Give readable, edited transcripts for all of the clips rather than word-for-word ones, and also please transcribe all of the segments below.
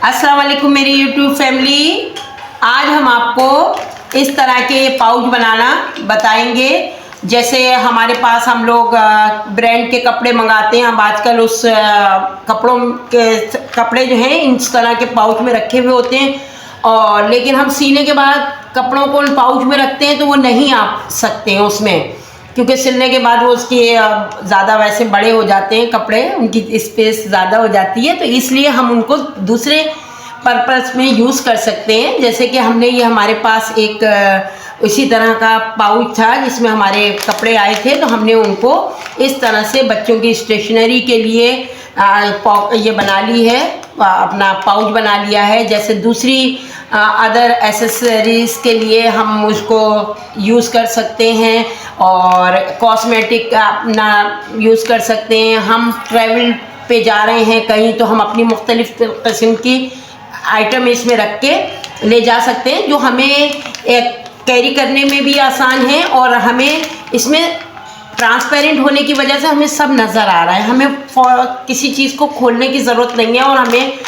अस्सलाम वालेकुम मेरी यूट्यूब फैमिली। आज हम आपको इस तरह के पाउच बनाना बताएंगे। जैसे हमारे पास हम लोग ब्रांड के कपड़े मंगाते हैं, अब आजकल उस कपड़ों के कपड़े जो हैं इस तरह के पाउच में रखे हुए होते हैं, और लेकिन हम सीने के बाद कपड़ों को उन पाउच में रखते हैं तो वो नहीं आ सकते हैं उसमें, क्योंकि सिलने के बाद वो उसके ज़्यादा वैसे बड़े हो जाते हैं कपड़े, उनकी स्पेस ज़्यादा हो जाती है, तो इसलिए हम उनको दूसरे पर्पस में यूज़ कर सकते हैं। जैसे कि हमने ये हमारे पास एक इसी तरह का पाउच था जिसमें हमारे कपड़े आए थे, तो हमने उनको इस तरह से बच्चों की स्टेशनरी के लिए ये बना ली है, अपना पाउच बना लिया है। जैसे दूसरी अदर एसेसरीज़ के लिए हम उसको यूज़ कर सकते हैं, और कॉस्मेटिक अपना यूज़ कर सकते हैं। हम ट्रैवल पे जा रहे हैं कहीं, तो हम अपनी मुख्तलिफ़ किस्म की आइटम इसमें रख के ले जा सकते हैं, जो हमें कैरी करने में भी आसान है, और हमें इसमें ट्रांसपेरेंट होने की वजह से हमें सब नज़र आ रहा है। हमें किसी चीज़ को खोलने की ज़रूरत नहीं है, और हमें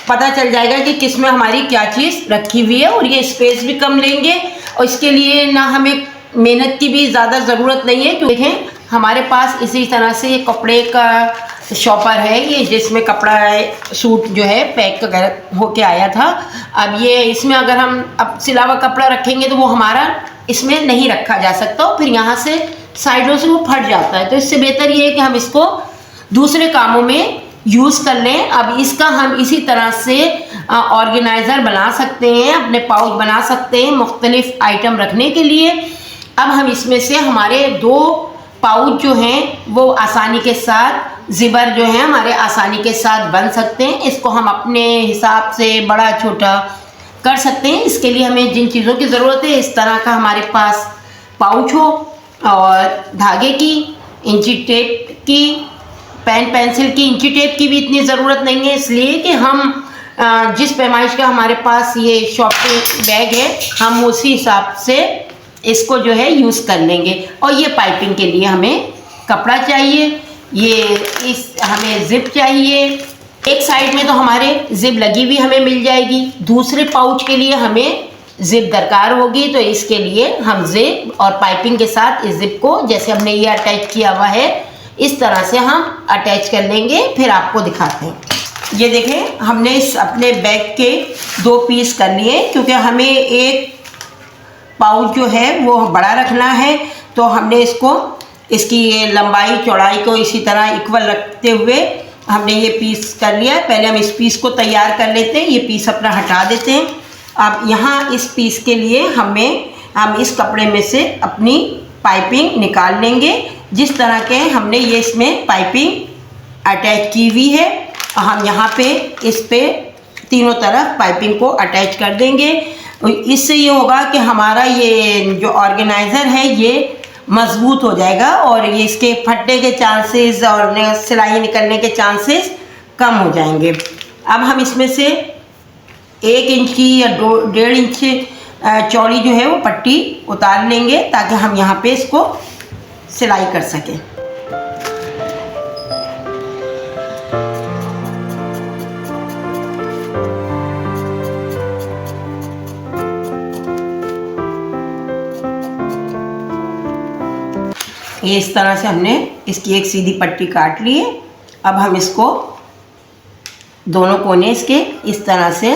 पता चल जाएगा कि किस में हमारी क्या चीज़ रखी हुई है, और ये स्पेस भी कम लेंगे, और इसके लिए ना हमें मेहनत की भी ज़्यादा ज़रूरत नहीं है। क्योंकि देखें हमारे पास इसी तरह से कपड़े का शॉपर है, ये जिसमें कपड़ा सूट जो है पैक होके आया था। अब ये इसमें अगर हम अब सिला हुआ कपड़ा रखेंगे तो वो हमारा इसमें नहीं रखा जा सकता, और फिर यहाँ से साइडों से वो फट जाता है। तो इससे बेहतर ये है कि हम इसको दूसरे कामों में यूज़ कर लें। अब इसका हम इसी तरह से ऑर्गेनाइज़र बना सकते हैं, अपने पाउच बना सकते हैं मुख्तलिफ़ आइटम रखने के लिए। अब हम इसमें से हमारे 2 पाउच जो हैं वो आसानी के साथ, ज़िबर जो हैं हमारे आसानी के साथ बन सकते हैं। इसको हम अपने हिसाब से बड़ा छोटा कर सकते हैं। इसके लिए हमें जिन चीज़ों की ज़रूरत है, इस तरह का हमारे पास पाउच हो, और धागे की, इंची टेप की, पेन पेंसिल की, इंची टेप की भी इतनी ज़रूरत नहीं है, इसलिए कि हम जिस पैमाइश का हमारे पास ये शॉपिंग बैग है, हम उसी हिसाब से इसको जो है यूज़ कर लेंगे। और ये पाइपिंग के लिए हमें कपड़ा चाहिए, ये हमें ज़िप चाहिए। एक साइड में तो हमारे ज़िप लगी हुई हमें मिल जाएगी, दूसरे पाउच के लिए हमें ज़िप दरकार होगी, तो इसके लिए हम ज़िप और पाइपिंग के साथ इस ज़िप को, जैसे हमने ये अटैच किया हुआ है, इस तरह से हम अटैच कर लेंगे। फिर आपको दिखाते हैं। ये देखें हमने इस अपने बैग के 2 पीस कर लिए, क्योंकि हमें एक पाउच जो है वो बड़ा रखना है, तो हमने इसकी लंबाई चौड़ाई को इसी तरह इक्वल रखते हुए हमने ये पीस कर लिया। पहले हम इस पीस को तैयार कर लेते हैं, ये पीस अपना हटा देते हैं। अब यहाँ इस पीस के लिए हम इस कपड़े में से अपनी पाइपिंग निकाल लेंगे। जिस तरह के हमने ये इसमें पाइपिंग अटैच की हुई है, हम यहाँ पे इस पे तीनों तरफ पाइपिंग को अटैच कर देंगे। इससे ये होगा कि हमारा ये जो ऑर्गेनाइज़र है ये मज़बूत हो जाएगा, और ये इसके फटने के चांसेस और सिलाई निकलने के चांसेस कम हो जाएंगे। अब हम इसमें से 1 इंच की या 1.5 इंच चौड़ी जो है वो पट्टी उतार लेंगे, ताकि हम यहाँ पे इसको सिलाई कर सकें। ये इस तरह से हमने इसकी एक सीधी पट्टी काट ली है। अब हम इसको दोनों कोने इसके इस तरह से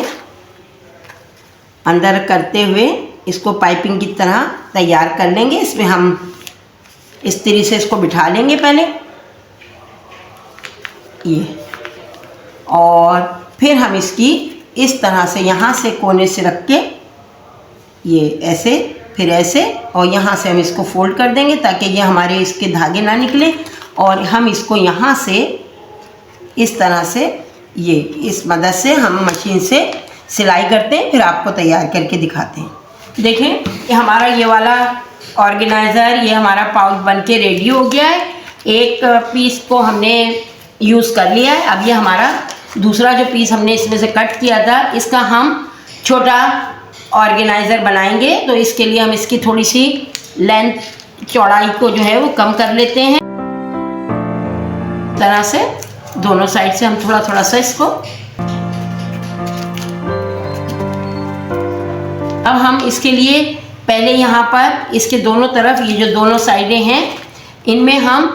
अंदर करते हुए इसको पाइपिंग की तरह तैयार कर लेंगे। इसमें हम इस तरीके से इसको बिठा लेंगे पहले ये, और फिर हम इसकी इस तरह से यहाँ से कोने से रख के ये ऐसे, फिर ऐसे, और यहाँ से हम इसको फोल्ड कर देंगे ताकि ये हमारे इसके धागे ना निकले। और हम इसको यहाँ से इस तरह से ये इस मदद से हम मशीन से सिलाई करते हैं, फिर आपको तैयार करके दिखाते हैं। देखें ये हमारा ये वाला ऑर्गेनाइज़र, ये हमारा पाउच बन के रेडी हो गया है। एक पीस को हमने यूज़ कर लिया है। अब ये हमारा दूसरा जो पीस हमने इसमें से कट किया था, इसका हम छोटा ऑर्गेनाइज़र बनाएंगे। तो इसके लिए हम इसकी थोड़ी सी लेंथ, चौड़ाई को जो है वो कम कर लेते हैं। तरह से दोनों साइड से हम थोड़ा थोड़ा सा इसको अब हम इसके लिए पहले यहाँ पर इसके दोनों तरफ ये जो दोनों साइडें हैं इनमें हम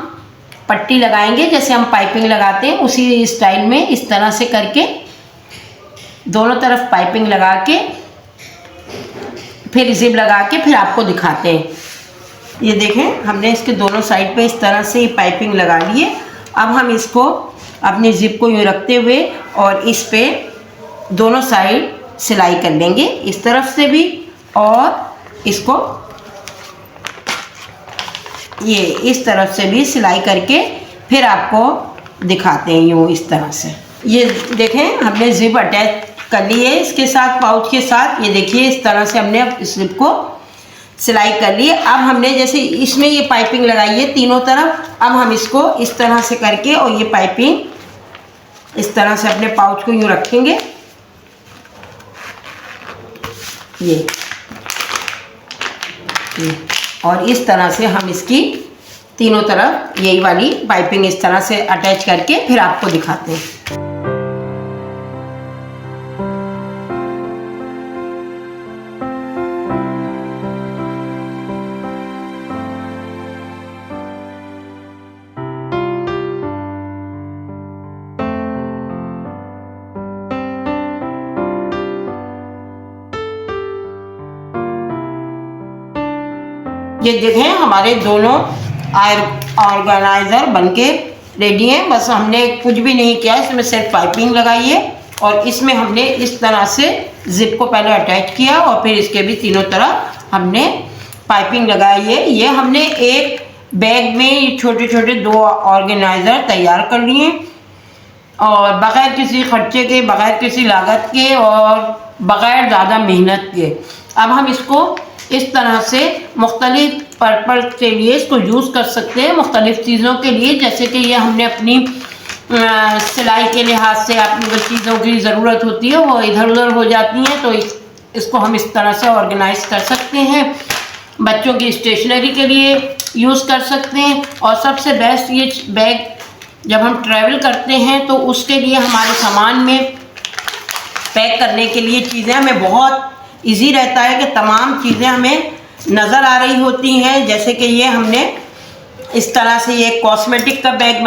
पट्टी लगाएंगे, जैसे हम पाइपिंग लगाते हैं उसी स्टाइल में इस तरह से करके दोनों तरफ पाइपिंग लगा के फिर जिप लगा के फिर आपको दिखाते हैं। ये देखें हमने इसके दोनों साइड पे इस तरह से पाइपिंग लगा ली है। अब हम इसको अपनी जिप को यूँ रखते हुए और इस पे दोनों साइड सिलाई कर लेंगे, इस तरफ से भी और इसको ये इस तरफ से भी सिलाई करके फिर आपको दिखाते हैं यूँ इस तरह से। ये देखें हमने जिप अटैच कर ली है इसके साथ, पाउच के साथ। ये देखिए इस तरह से हमने अब इस जिप को सिलाई कर ली है। अब हमने जैसे इसमें ये पाइपिंग लगाई है तीनों तरफ, अब हम इसको इस तरह से करके और ये पाइपिंग इस तरह से अपने पाउच को यूँ रखेंगे, ये और इस तरह से हम इसकी तीनों तरफ यही वाली पाइपिंग इस तरह से अटैच करके फिर आपको दिखाते हैं। ये देखें हमारे दोनों ऑर्गेनाइज़र बनके रेडी हैं। बस हमने कुछ भी नहीं किया, इसमें सिर्फ पाइपिंग लगाई है और इसमें हमने इस तरह से जिप को पहले अटैच किया और फिर इसके भी तीनों तरफ हमने पाइपिंग लगाई है। ये हमने एक बैग में छोटे छोटे 2 ऑर्गेनाइज़र तैयार कर लिए और बग़ैर किसी खर्चे के, बग़ैर किसी लागत के और बग़ैर ज़्यादा मेहनत के। अब हम इसको इस तरह से मुख्तलिफ पर्पल के लिए इसको यूज़ कर सकते हैं, मुख्तलिफ चीज़ों के लिए। जैसे कि ये हमने अपनी सिलाई के लिहाज से अपनी जो चीज़ों की ज़रूरत होती है वो इधर उधर हो जाती हैं, तो इसको हम इस तरह से ऑर्गेनाइज कर सकते हैं। बच्चों की स्टेशनरी के लिए यूज़ कर सकते हैं और सबसे बेस्ट ये बैग जब हम ट्रैवल करते हैं तो उसके लिए हमारे सामान में पैक करने के लिए चीज़ें हमें बहुत इजी रहता है कि तमाम चीज़ें हमें नज़र आ रही होती हैं। जैसे कि ये हमने इस तरह से ये कॉस्मेटिक का बैग